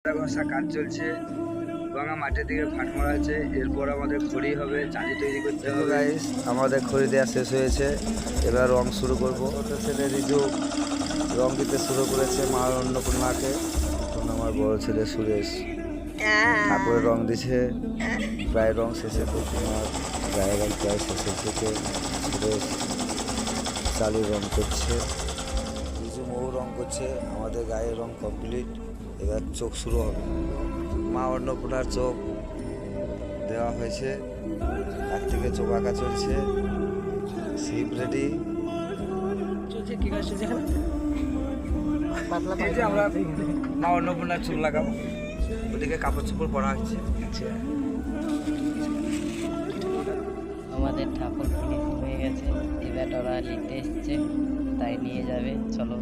ঘষা কাজ চলছে, ভাঙা মাটির দিকে ফাট মারা আছে। এরপর আমাদের খড়ি হবে, চাঁদি তৈরি করতে হবে। গাইস, আমাদের খড়ি দেওয়া শেষ হয়েছে, এবার রং শুরু করবো। ছেলে রিজু রং দিতে শুরু করেছে মা অন্নপূর্ণাকে। তখন আমার বড় ছেলে সুরেশ ঠাকুরের রং দিছে, প্রায় রং শেষে। তোমার গায়ের রং প্রায় শেষের দিকে। সুরেশ চালির রং করছে, রিজু মৌ রং করছে। আমাদের গায়ের রং কমপ্লিট, এবার চোখ শুরু হবে। মা অন্নপূর্ণার চোখ দেওয়া হয়েছে, এক থেকে চোখ আঁকা চলছে। শিব রেডি চলছে। কি কাজ চলছে আমরা মা অন্নপূর্ণার চুল লাগাবো, ওদিকে কাপড় চোপড় পরা হচ্ছে। আমাদের ঠাকুর ফিনিশিং হয়ে গেছে, এবার ওরা নিতে এসছে, তাই নিয়ে যাবে। চলো।